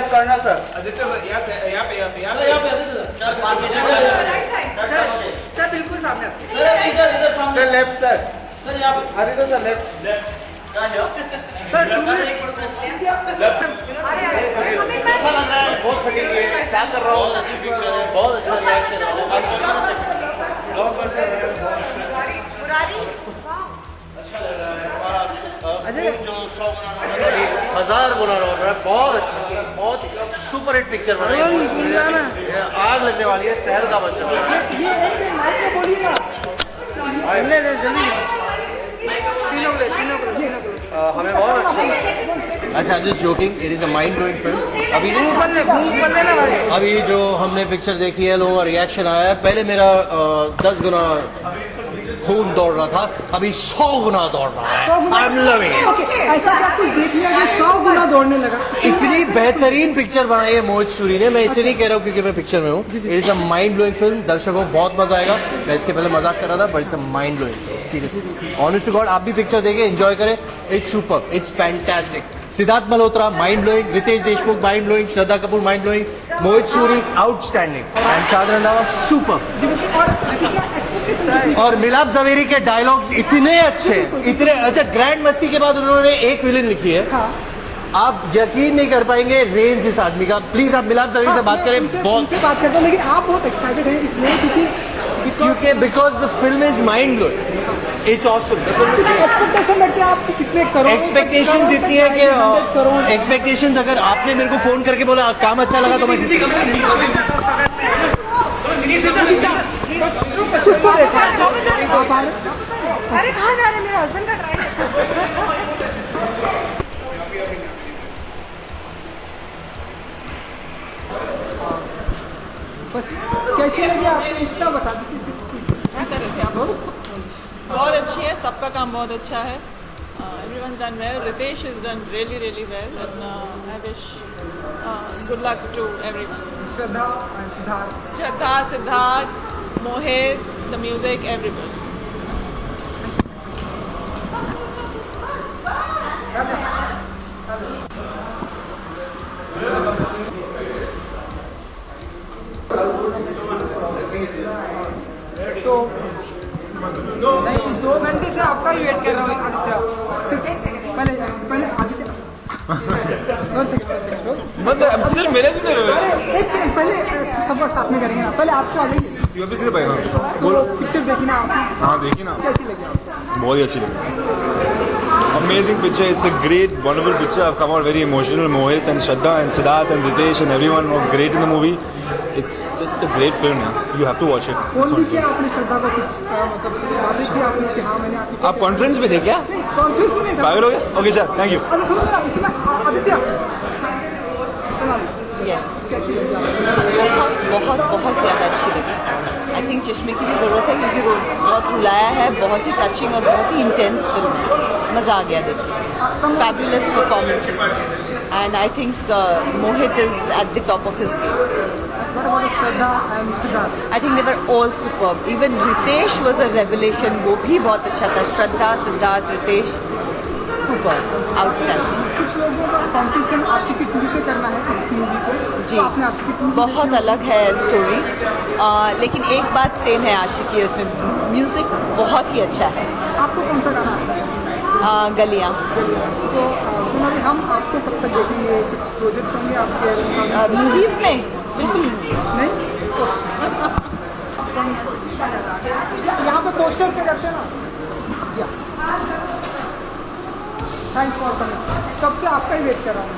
Left corner sir. Aditya sir यहाँ पे यहाँ पे आदित्य सर बिल्कुल सामने सर इधर सामने सर लेफ्ट सर। सर यहाँ पे आदित्य सर लेफ्ट। सर बहुत फटी हुई है, क्या कर रहा हूँ? बहुत अच्छी पिक्चर है, बहुत अच्छा रिएक्शन है। जो 100 गुना रोल रहा है, 1000 गुना रोल रहा है, बहुत अच्छा, बहुत सुपर हिट पिक्चर बनाई है। आग लगने वाली है, शहर का बच्चा। हमें बहुत अच्छा लगा। अच्छा, just joking, it is a mind blowing film. अभी जो हमने पिक्चर देखी है, लोगों का रिएक्शन आया है। पहले मेरा 10 गुना खून दौड़ रहा था, अभी 100 गुना दौड़ रहा है। I'm loving it. ऐसा क्या कुछ देख लिया कि 100 गुना दौड़ने लगा? इतनी बेहतरीन पिक्चर बनाई है मोहित सूरी ने। मैं इसे नहीं कह रहा हूँ क्योंकि मैं पिक्चर में हूँ। It is a mind blowing film. दर्शकों को बहुत मजा आएगा। मैं इसके पहले मजाक कर रहा था, but it's a mind blowing film, seriously. Honest to God, आप भी पिक्चर देखें, एंजॉय करें। It's super, it's fantastic. Siddharth Malhotra mind blowing, Riteish Deshmukh mind blowing, Shraddha Kapoor mind blowing, Mohit Suri outstanding, and Shaad Randhawa super. और मिलाप जवेरी के डायलॉग्स इतने अच्छे, इतने अच्छा। ग्रैंड मस्ती के बाद उन्होंने एक विलन लिखी है। आप यकीन नहीं कर पाएंगे रेंज इस आदमी का। प्लीज आप मिलाप जवेरी से बात करें। बहुत बात करते हैं, लेकिन आप बहुत एक्साइटेड हैं इसलिए क्योंकि because the film is mind blowing. It's awesome. Expectation रखते हैं आप कितने करोड़? एक्सपेक्टेशन इतनी है कि एक्सपेक्टेशन अगर आपने मेरे को फोन करके बोला काम अच्छा लगा तो मैं कुछ तो देखा। अरे कहाँ जा रहे हैं? मेरे हस्बैंड का ड्राइव। बस कैसी लगी आपको इतना बता दीजिए। बहुत अच्छी है, सबका काम बहुत अच्छा है। Everyone's done well. Ritesh has done really, really well, and I wish good luck to everyone. Shraddha and Siddharth. Shraddha, Siddharth, Mohit, the music, everyone. तो नहीं, 2 घंटे से आपका ही वेट कर रहा हूँ आदित्य। पहले पहले आदित्य सिर्फ मेरे से अरे एक सेकंड, पहले सब लोग साथ में करेंगे ना। पहले आपको आ जाइए। बोलो। पिक्चर देखी ना आपने? हाँ देखी ना, कैसी लगी आपको? बहुत ही अच्छी लगी। Amazing picture. It's a great, wonderful picture. I've come out very emotional. Mohit and Shraddha and Siddharth and Ritesh and everyone were great in the movie. It's just a great film. Man. You have to watch it. Phone भी किया आपने श्रद्धा को? कुछ मतलब बातें की आपने कि हाँ मैंने आपकी? आप कॉन्फ्रेंस में थे क्या? नहीं, कॉन्फ्रेंस में नहीं था। पागल हो गया? Okay sir, thank you. अच्छा सुनो जरा, इतना आदित्य सुना लो। कैसी लगी आपको? बहुत बहुत ज़्यादा अच्छी लगी। आई थिंक चश्मे की भी ज़रूरत है क्योंकि बहुत रुलाया है, बहुत ही टचिंग और बहुत ही इंटेंस फिल्म है। मज़ा आ गया देखिए। Fabulous performances and I think Mohit is at the top of his game. What about Shraddha and Siddharth? I think they were all superb. Even Ritesh was a revelation, वो भी बहुत अच्छा था। Shraddha, Siddharth, Ritesh super, outstanding. कुछ लोगों का कॉम्पिटिशन आशिकी 2 से करना है इस मूवी को। जी, तो आपने आशिकी 2 बहुत अलग है स्टोरी, लेकिन एक बात सेम है आशिकी, उसमें म्यूज़िक बहुत ही अच्छा है। आपको कौन सा गाना आता है? गलियाँ। तो सुना हम आपको कब तक देखेंगे? कुछ प्रोजेक्ट होंगे आपके मूवीज़ में? बिल्कुल नहीं। यहाँ पे पोस्टर पे करते हैं ना। Thanks for coming. कब से आपका ही वेट कर रहा हूँ।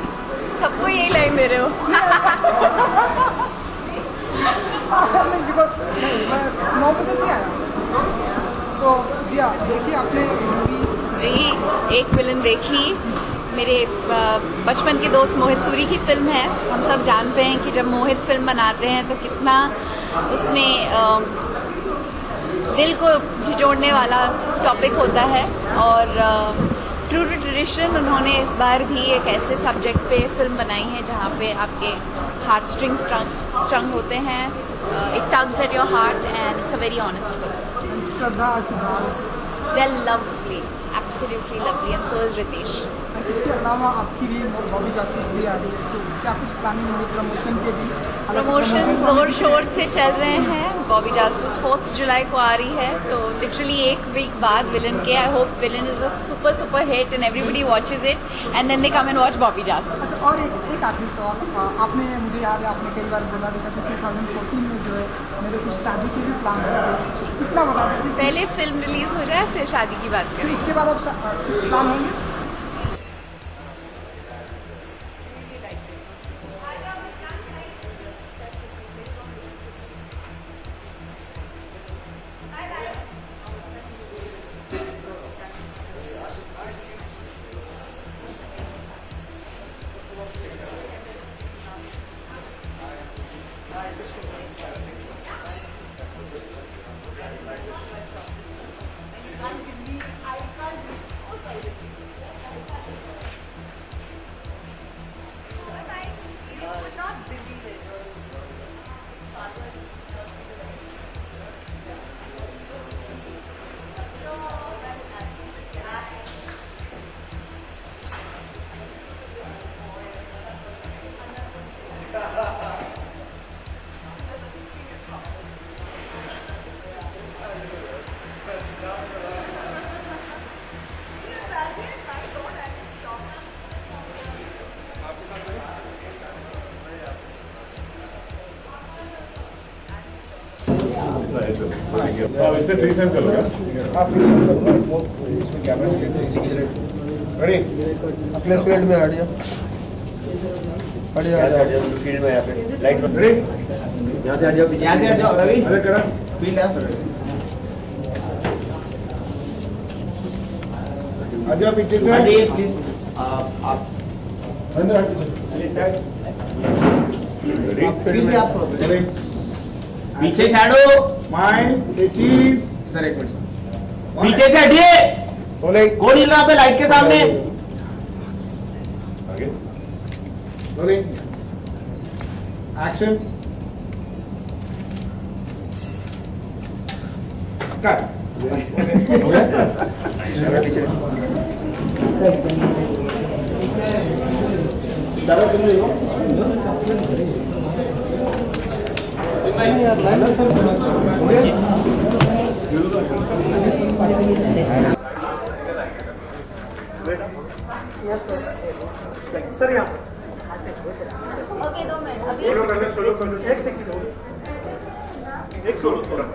सबको यही लाइन दे रहे हो। बिकॉज मैं 9 बजे से आया तो दिया देखिए आपने मूवी। जी, एक विलन देखी। मेरे बचपन के दोस्त मोहित सूरी की फिल्म है। हम सब जानते हैं कि जब मोहित फिल्म बनाते हैं तो कितना उसमें दिल को झिझोड़ने वाला टॉपिक होता है। और ट्रू टू ट्रेडिशन उन्होंने इस बार भी एक ऐसे सब्जेक्ट पे फिल्म बनाई है जहाँ पे आपके हार्ट स्ट्रिंग स्ट्रंग होते हैं। It tugs at your heart and it's a very honest film. Shraddha, Siddharth, they are lovely, absolutely lovely, and so is Ritesh. इसके अलावा आपकी भी बॉबी जासूस भी आ रही है, तो क्या कुछ प्लानिंग होगी प्रमोशन के भी? प्रमोशन जोर शोर से चल रहे हैं। बॉबी जासूस 4 जुलाई को आ रही है, तो लिटरली एक वीक बाद विलन के। I hope villain is a super hit and everybody watches it and then they come and watch Bobby Jasoos. अच्छा, और एक आखिरी सवाल, आपने मुझे याद है आपने कई बार बोला भी था कि 2014 में जो है मेरे कुछ शादी के भी प्लान है, कितना बता सकते हैं? पहले फिल्म रिलीज हो जाए फिर शादी की बात फिर करें। उसके बाद अब कुछ प्लान होंगे? इससे 3 सेकंड कर लो रेडी अपने फील्ड में हट जाओ, फील्ड में यहाँ पे लाइट रेडी यहाँ से हट जाओ, यहाँ से हट जाओ रवि, अरे करा फील्ड यहाँ से आ जाओ पीछे से हटिए प्लीज, आप अंदर हटिए रेडी पीछे शैडो माइंड से चीज सर एक मिनट पीछे से हटिए, बोले कौन हिल रहा पे लाइट के सामने आगे बोले एक्शन कट दादा तुम ले लो सर यहाँ ओके 2 मिनट अभी सोलो कर ले, सोलो कर ले, एक सेकंड एक सोलो थोड़ा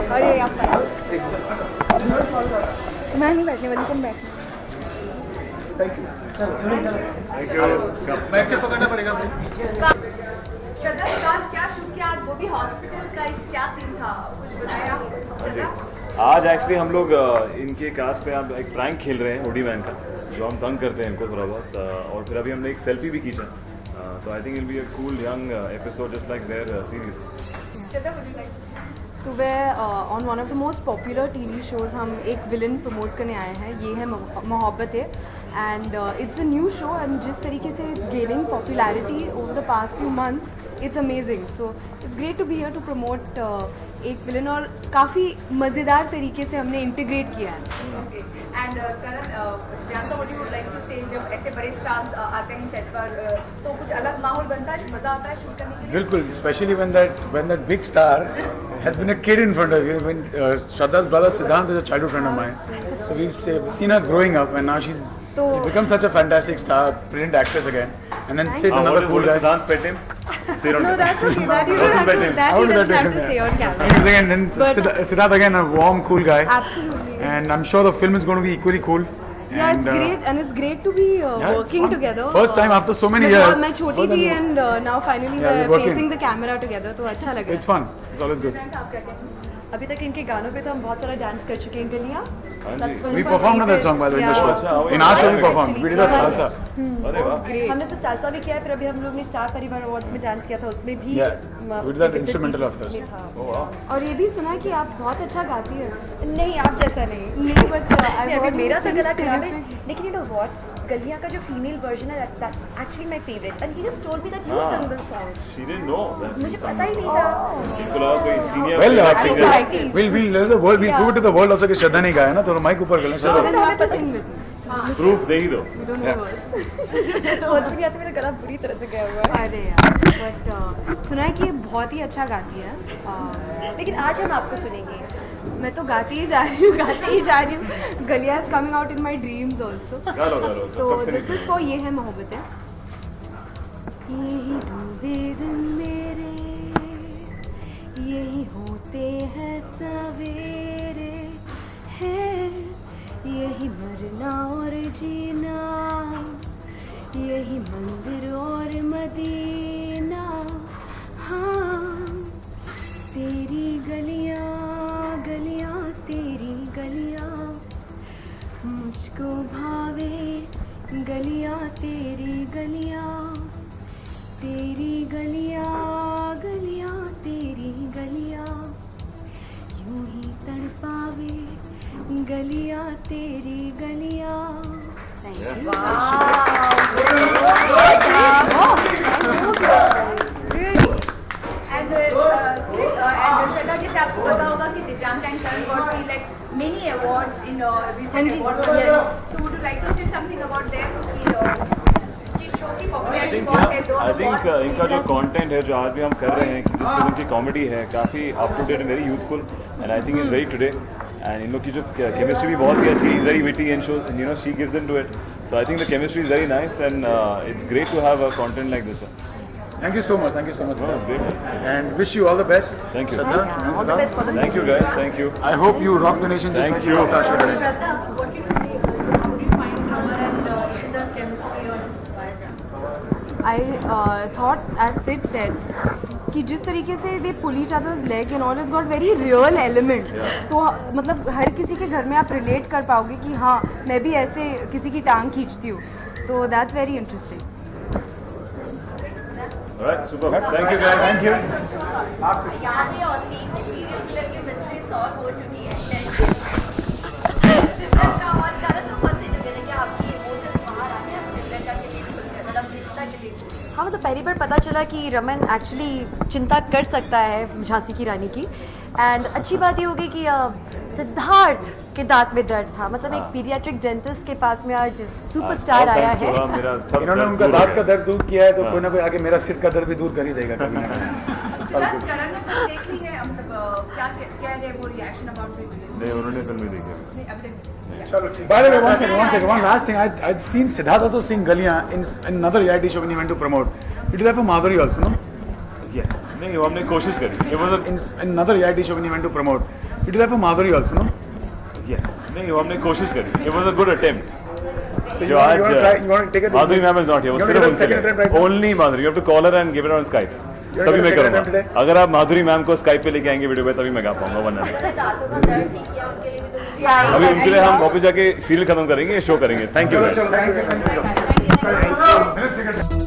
अरे आप मैं नहीं बैठने वाली, तुम बैठो। बैठ के पकड़ना पड़ेगा श्रद्धा के साथ क्या शूट किया आज, वो भी हॉस्पिटल का क्या सीन था, कुछ बताया श्रद्धा? आज एक्चुअली हम लोग इनके कास्ट पे आप एक प्रैंक खेल रहे हैं ओडी मैन का, जो हम तंग करते हैं इनको थोड़ा बहुत, और फिर अभी हमने एक सेल्फी भी खींचा, तो I think it be a cool young episode just like their series. Shraddha would you like? सुबह on one of the most popular TV shows हम एक विलन प्रमोट करने आए हैं, ये Hai Mohabbat Hai, and it's a new show and जिस तरीके से it's gaining popularity over the past few months it's amazing, so it's great to be here to promote Ek villain, और काफ़ी मज़ेदार तरीके से हमने इंटीग्रेट किया है। Okay. And Karan, Priyanka, what you would like to say, जब ऐसे बड़े स्टार्स आते हैं सेट पर तो कुछ अलग माहौल बनता है, मजा आता है शूट करने के लिए? बिल्कुल, especially when that big star has been a kid in front of you. When Shraddha's brother Siddhant is a childhood friend of mine, so we've seen her growing up, and now she's become such a fantastic star, brilliant actress again. And then Sid, another cool guy. Siddhant's pet him. No, that's okay. That you don't have to, that you don't have to say on camera. And then Siddharth again, a warm, cool guy. Absolutely. And I'm sure the film is going to be equally cool. Yeah, And, it's great and it's great to be it's working fun. together. First time after so many मतलब years. मैं छोटी First थी time- and now finally Yeah, we're we're working. facing the camera together, तो अच्छा लग It's रहा fun. It's always good. अभी तक इनके गानों पे तो हम बहुत सारा डांस कर चुके हैं गलियां That's one We of our performed on that favorites. song by the way in the Yeah. show. In our show we performed. We did a salsa. अरे वाह Great. हमने तो सालसा भी किया है, फिर अभी हम लोग ने स्टार परिवार अवार्ड्स में डांस किया था, उसमें भी Yeah. We did that instrumental of course. था। और ये भी सुना कि आप बहुत अच्छा गाती है नहीं, आप जैसा नहीं। नहीं बट अभी मेरा तो गला खराब है, लेकिन यू नो व्हाट, गलियां का जो फीमेल वर्जन है that's actually my favourite and he just told me that you हाँ। संग the song. She didn't know that मुझे पता ही नहीं था। इनको लगा कोई senior Well, singer we'll let the world. We'll prove it to the world also कि श्रद्धा नहीं गाया ना, तो माइक ऊपर कर लें. चलो. you have to sing with me. Proof दे ही दो You don't know words. सोच भी आती, मेरा गला बुरी तरह से गया हुआ है। अरे यार बट सुना है कि ये बहुत ही अच्छा गाती है लेकिन आज हम आपको सुनेंगे। मैं तो गाती ही जा रही हूँ गाती ही जा रही हूँ गलिया is coming out in my dreams also गालो तो दिस इज फॉर ये है मोहब्बतें यही डूबे दिन मेरे यही होते हैं सवेरे है यही मरना और जीना यही मंदिर और मदीना हाँ तेरी गलियाँ गलियाँ तेरी गलियाँ मुझको भावे गलियाँ तेरी गलियाँ तेरी गलियाँ गलियाँ तेरी गलियाँ यूं ही तड़पावे गलियाँ तेरी गलियाँ And Shraddha, जैसे आपको पता होगा कि दिव्यांग times have got like many awards in recent award years. So would you like to say something about them कि शो की popularity बहुत है, आई थिंक इनका जो कंटेंट है जो आज भी हम कर रहे हैं जिस किस्म की कॉमेडी है काफ़ी up to date and very youthful and I think is very today and इन लोग की जो केमिस्ट्री भी बहुत ही अच्छी is very witty and shows you know she gives into it so I think the chemistry is very nice and it's great to have a content like this Thank you so much. Thank you so much. It's great. And wish you all the best. Thank you. Shraddha, all the best for the Thank you guys. Thank you. I hope you rock the nation just Thank like you. rocked our show today. Shraddha, what do you say? How do you find Amar and Ishita's chemistry on Varaja? I thought, as Sid said, कि जिस तरीके से they pull each other's leg and all, it's got very real element. तो मतलब हर किसी के घर में आप relate कर पाओगे कि हाँ मैं भी ऐसे किसी की टांग खींचती हूँ तो that's very interesting. All right, super. Thank you guys. Thank you. याद है और सीरियल किलर की मिस्ट्री सॉल्व हो चुकी है। सिद्धार्थ का और करण तो फंसे चुके थे कि आपकी इमोशन बाहर आ गया सिद्धार्थ का के लिए खुल गया, मतलब चिंता के लिए। हाँ, तो पहली बार पता चला कि रमन एक्चुअली चिंता कर सकता है झांसी की रानी की। एंड अच्छी बात ये हो गई कि सिद्धार्थ के दांत में दर्द था, मतलब एक पीडियाट्रिक डेंटिस्ट के पास में आज सुपरस्टार आया है। इन्होंने उनका दांत का दर्द दूर किया है तो कोई ना कोई आके मेरा सिर का दर्द भी दूर कर ही देगा कभी ना कभी। करण ने फिल्म देख ली है, मतलब क्या है वो रिएक्शन अबाउट द फिल्म? नहीं उन्होंने फिल्म नहीं देखी नहीं, अभी तक By the way, one second. One last thing. I'd seen Siddharth also sing Galiyan in another reality show when he went to promote. You did that for Madhuri also, no? Yes. नहीं वो हमने कोशिश करी it was a In another reality show when he went to promote. You did that for Madhuri also, no? yes नहीं वो हमने कोशिश करी it was a good attempt So जो आज you want to take it? Madhuri ma'am is not here वो You want सिर्फ to उनके take a second attempt right लिए now? only Madhuri you have to call her and give it on Skype You want to तभी मैं take a second attempt करूँगा today? अगर आप माधुरी ma'am को स्काइप पे लेके आएंगे वीडियो पे तभी मैं गा पाऊंगा वरना नहीं। दांतों का दर्द ठीक किया उनके लिए भी तो मुझे अभी उनके लिए हम वापस जाके सीरियल खत्म करेंगे शो करेंगे थैंक यू चलो, thank you.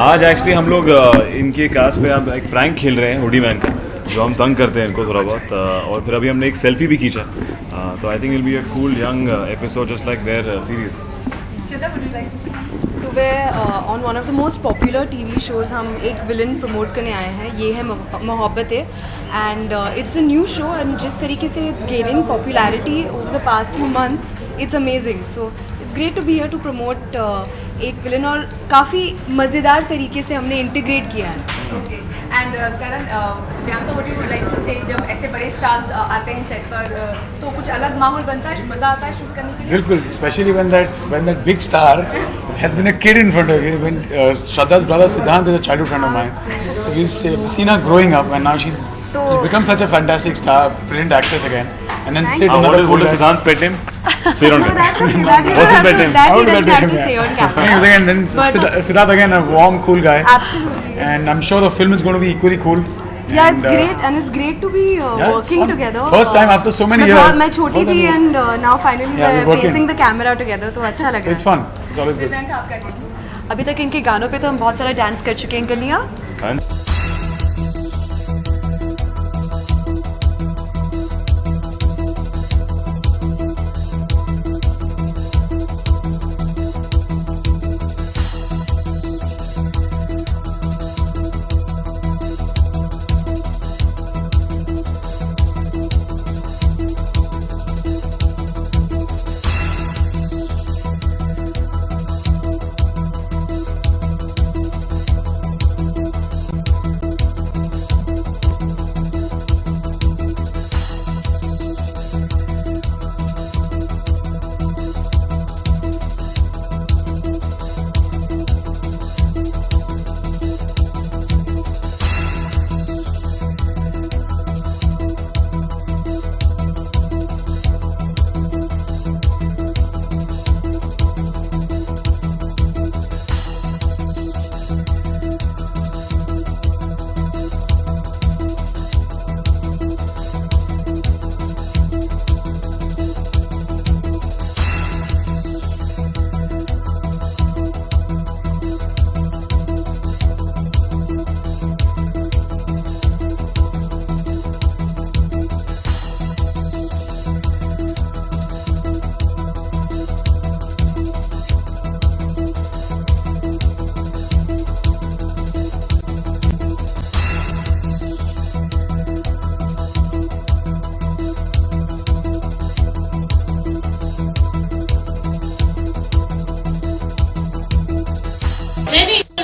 आज एक्चुअली हम लोग इनके कास्ट पे आप एक प्रैंक खेल रहे हैं हुडी मैन का, जो हम तंग करते हैं इनको थोड़ा बहुत, और फिर अभी हमने एक सेल्फी भी खींचा, तो I think will be a cool young episode just like their series. सुबह on one of the most popular TV shows हम एक विलन प्रमोट करने आए हैं, ये Hai Mohabbat Hai, and it's a new show and जिस तरीके से it's gaining popularity over the past few months it's amazing, so it's great to be here to promote Ek villain, और काफ़ी मज़ेदार तरीके से हमने इंटीग्रेट किया है। And Karan, Priyanka, what you would like to say, जब ऐसे बड़े स्टार्स आते हैं सेट पर तो कुछ अलग माहौल बनता है, मज़ा आता है शूट करने के लिए? बिल्कुल, specially when that big star has been a kid in front of you. When Shraddha's brother Siddhant is a childhood friend of mine, so we've seen her growing up, and now she's become such a fantastic star, brilliant actress again. And then Sid, another what is Siddhant's pet name? So you don't know. What's his pet name? How do that say on camera? And then Siddharth again, a warm, cool guy. Absolutely. And I'm sure the film is going to be equally cool. Yeah, it's great, and it's great to be working together. First time after so many years. मैं छोटी थी and now finally we're facing the camera together, तो अच्छा लग रहा है. It's fun. It's always good. अभी तक इनके गानों पे तो हम बहुत सारा डांस कर चुके हैं, गलियाँ।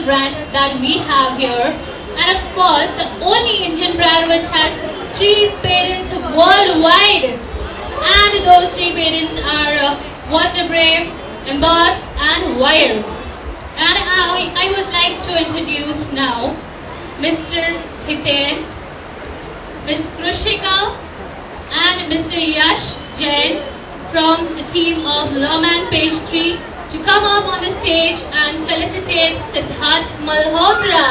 brand that we have here, and of course the only Indian brand which has 3 patents worldwide, and those 3 patents are Waterbrave, Emboss and Wire. And I would like to introduce now Mr. Hiten, Ms. Krushika and Mr. Yash Jain from the team of Lawman Page 3 to come up on the stage and felicitate Siddharth Malhotra.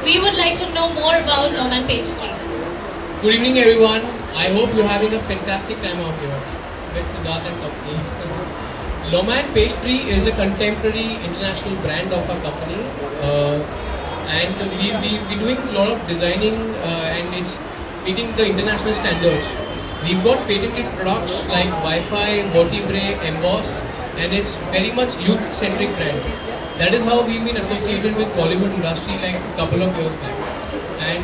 We would like to know more about Lawman Page 3. Good evening everyone. I hope you're having a fantastic time out here with Siddharth and company. Lawman Page 3 is a contemporary international brand of our company, and we're doing a lot of designing and it's meeting the international standards. We've got patented products like Wi-Fi, Vertebrae, Emboss, and it's very much youth-centric brand. That is how we've been associated with Bollywood industry like a couple of years back. And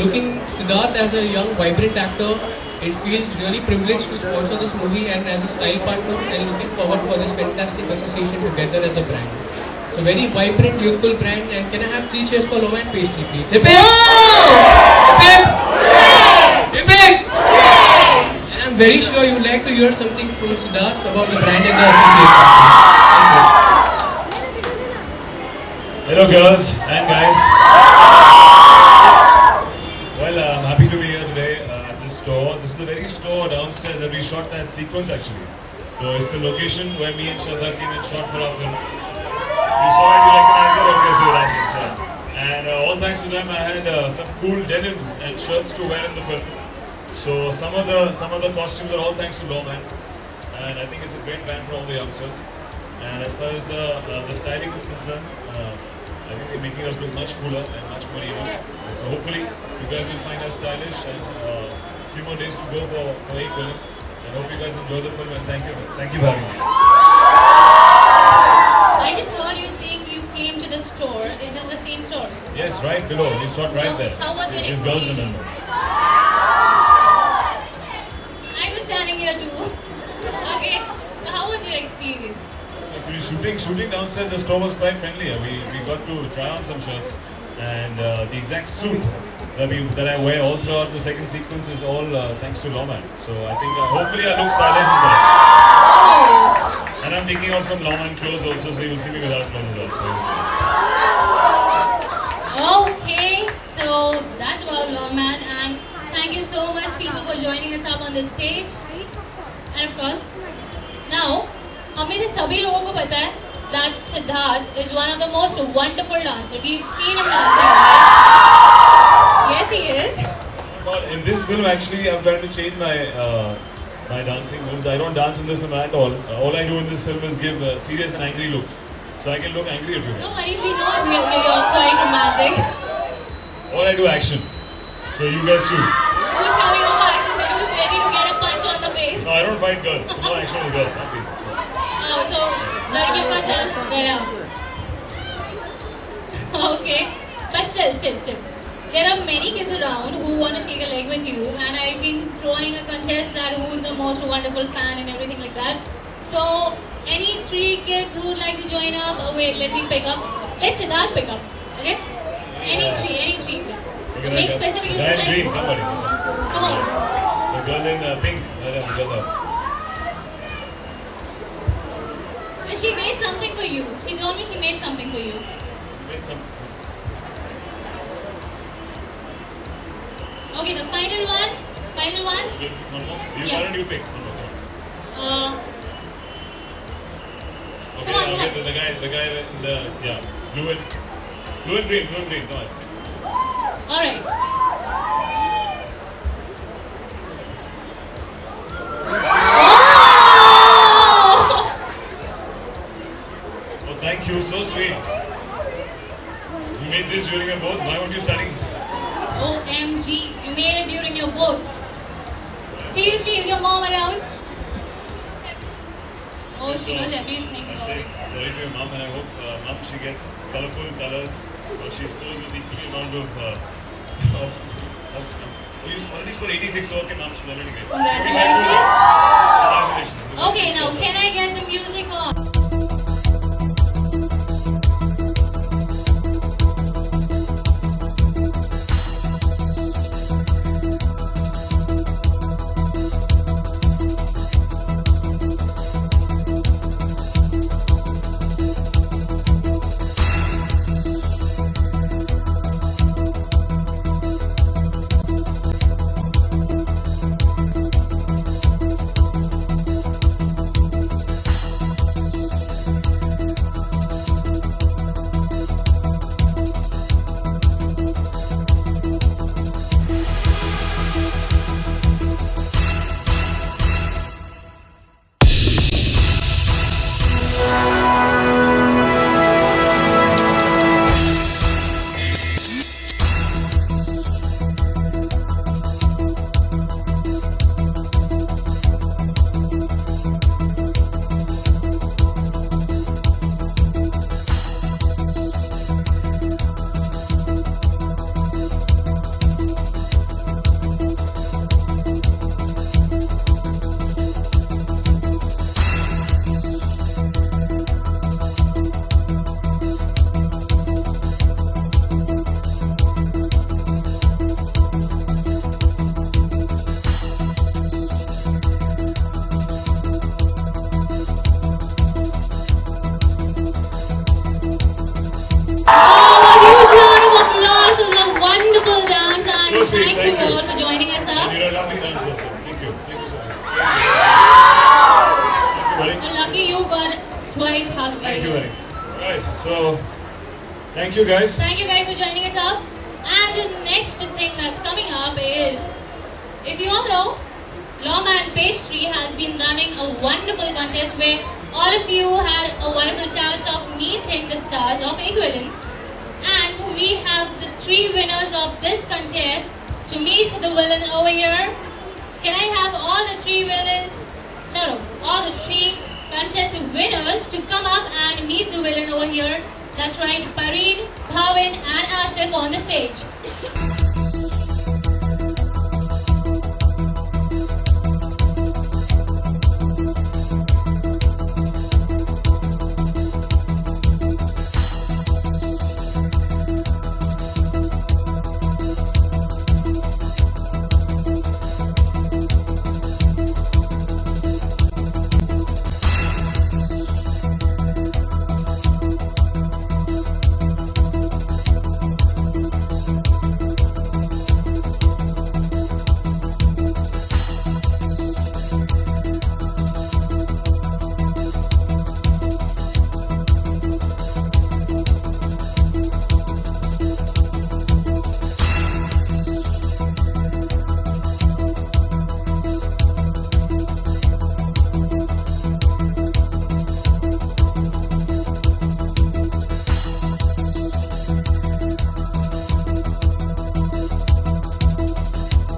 looking Siddharth as a young, vibrant actor, it feels really privileged to sponsor this movie and as a style partner, and looking forward for this fantastic association together as a brand. It's a very vibrant, youthful brand. And can I have 3 cheers for Loman Pastry, please? Hip hip! Hip hip! Hip hip! And I'm very sure you'd like to hear something from Siddharth about the brand and the association. Hello girls and guys. Well, I'm happy to be here today at this store. This is the very store downstairs that we shot that sequence actually. So it's the location where me and Shraddha came and shot for our film. You saw it, you recognize it, okay, so you like it. So. And all thanks to them, I had some cool denims and shirts to wear in the film. So some of the costumes are all thanks to Loman. And I think it's a great brand for all the youngsters. And as far as the styling is concerned, I think they're making us look much cooler and much more even. So hopefully you guys will find us stylish and a few more days to go for Equilibrium. I hope you guys enjoy the film and thank you for having me. I just heard you saying you came to the store. Is this the same store? Yes, right below. We shot right So, there. how was your These girls experience? remember. I was standing here too. Okay, so how was your experience? Actually, shooting downstairs, the store was quite friendly. We got to try on some shirts, and the exact suit that I wear all throughout the second sequence is all thanks to Loman. So I think hopefully I look stylish in that. And I'm taking out some Loman clothes also, so you will see me without clothes also. Okay, so that's about Loman, and thank you so much people for joining us up on this stage. And of course, now, हमें से सभी लोगों को पता है that Siddharth is one of the most wonderful dancers. We've seen him dancing. Yes, he is. Well, in this film, actually, I'm trying to change my my dancing moves. I don't dance in this film at all. All I do in this film is give serious and angry looks, so I can look angry at you. No worries, we know you're quite romantic. All I do action. So you guys choose. Who's coming over action and who's ready to get a punch on the face? No, I don't fight girls. So no action with girls. Not me. Oh, so लड़कियों का chance गया. Okay, but still. There are many kids around who want to shake a leg with you, and I've been throwing a contest that who's the most wonderful fan and everything like that. So, any 3 kids who would like to join up? Oh wait, let me pick up. Let Siddharth pick up. Okay? Any three. Make specifically Guy in like. green, somebody. Come on. The girl in pink. She made something for you. She told me she made something for you. Made some. Okay, the final one. One more. You Yeah. you pick. One more. Okay, Come on. the guy in the blue and green. Come on. All right. Oh, thank you. So sweet. You made this during your boats. Why weren't you studying? OMG, you made it during your boats. Seriously, is your mom around? Oh, she knows everything. Sorry to your mom, and I hope mom she gets colorful colors. Or she scores with equal amount of you already scored 86, so okay, mom should already get. Congratulations. Congratulations. Okay, now can I get the music on? Thank you guys. Thank you guys for joining us up. And the next thing that's coming up is, if you all know, Lawman Pastry has been running a wonderful contest where all of you had a wonderful chance of meeting the stars of Igwilin. And we have the 3 winners of this contest to meet the villain over here. Can I have all the 3 villains? No, all the 3 contest winners to come up and meet the villain over here. That's right, Pareen, Bhavin and Asif on the stage.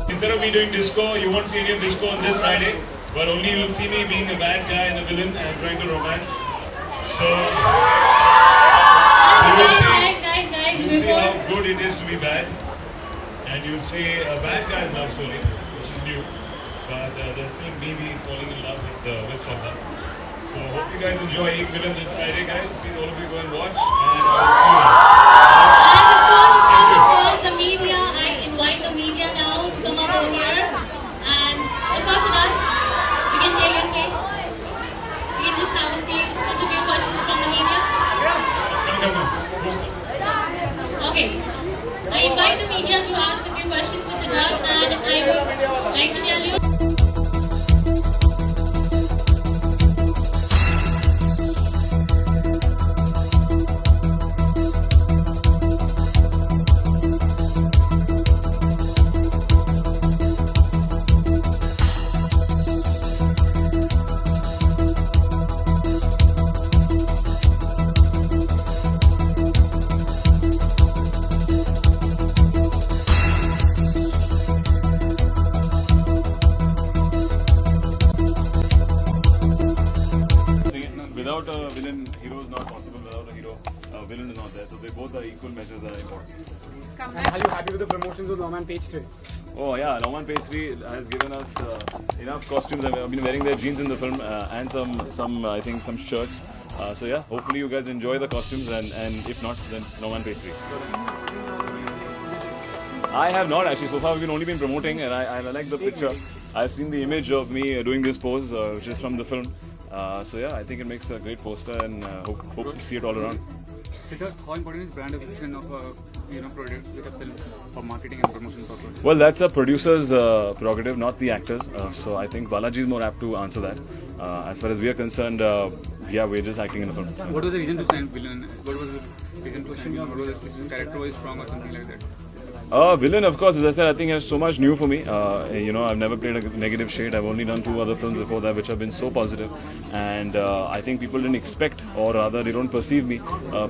Instead of me doing disco, you won't see any of disco on this Friday, but only you'll see me being a bad guy and a villain and trying to romance. So you'll see how good it is to be bad, and you'll see a bad guy's love story, which is new, but there's still me falling in love with Shraddha. So hope you guys enjoy Ek Villain this Friday, guys. Please all of you go and watch, and I will see you. And of course, the media. I invite the media now to come up over here. And of course, Siddharth, we can take your space. We can just have a seat. Just a few questions from the media. Okay. I invite the media to ask a few questions to Siddharth, and I would like to tell you. Without a villain, hero is not possible. Without a hero, villain is not there. So they both are equal measures that are important. And are you happy with the promotions of Lawman Pastry? Oh yeah, Lawman Pastry has given us enough costumes. I've been wearing their jeans in the film and some I think some shirts. So yeah, hopefully you guys enjoy the costumes, and if not, then Lawman Pastry. I have not actually. So far we've only been promoting, and I like the picture. I've seen the image of me doing this pose, which is from the film. So yeah, I think it makes a great poster, and hope to see it all around. Siddharth, how important is brand recognition of a product with a film for marketing and promotion purposes? Well, that's a producer's prerogative, not the actors. So I think Balaji is more apt to answer that. As far as we are concerned, yeah, we're just acting in the film. What was the reason to sign villain? What was the reason to sign villain? What was the character was strong or something like that? Villain, of course, as I said, I think has so much new for me. I've never played a negative shade. I've only done 2 other films before that which have been so positive. And I think people didn't expect, or rather they don't perceive me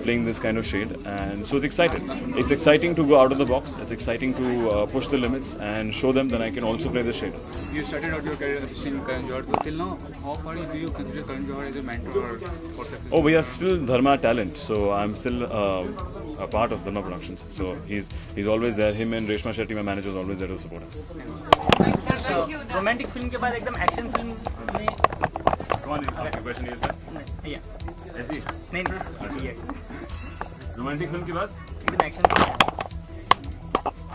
playing this kind of shade. And so it's exciting. It's exciting to go out of the box. It's exciting to push the limits and show them that I can also play this shade. You started out your career assisting Karan Johar. So till now, how far do you consider Karan Johar as a mentor for success? Oh, we are still Dharma talent. So I'm still a part of Dharma Productions. So he's always there. Him and Reshma Shetty, my manager, is always there to support us. Thank you. Romantic film के बाद एकदम action film में. कौन आपकी question is that? Yeah. ऐसी? नहीं. Romantic film के बाद? एकदम action film.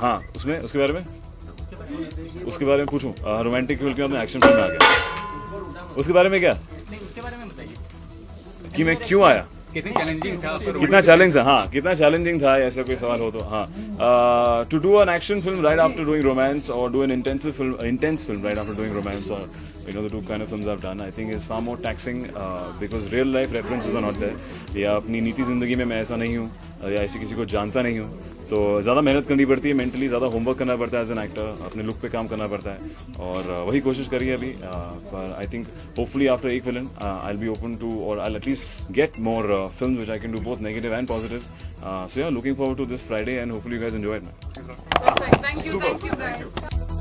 हाँ, उसके बारे में पूछूं. रोमांटिक फिल्म के बाद मैं एक्शन फिल्म में आ गया. उसके बारे में क्या? नहीं, उसके बारे में बताइए. कि मैं क्यों आया? कितना चैलेंजिंग था? कितना चैलेंज था? हाँ, कितना चैलेंजिंग था? ऐसा कोई सवाल हो तो हाँ. To do an action film right after doing romance, or do an intense film right after doing romance, or you know, the 2 kind of films I've done, I think is far more taxing because real life references are not there. या अपनी निजी ज़िंदगी में मैं ऐसा नहीं हूँ या ऐसे किसी को जानता नहीं हूँ, तो ज़्यादा मेहनत करनी पड़ती है, मेंटली ज़्यादा होमवर्क करना पड़ता है एज एन एक्टर, अपने लुक पे काम करना पड़ता है, और वही कोशिश करी है अभी. पर आई थिंक होपफुली आफ्टर एक film I will be open to, और I at least get more films which I can do both negative and positives. So yeah, looking forward to this Friday and hopefully you guys enjoy it, man. Perfect. Thank you. Thank you, guys.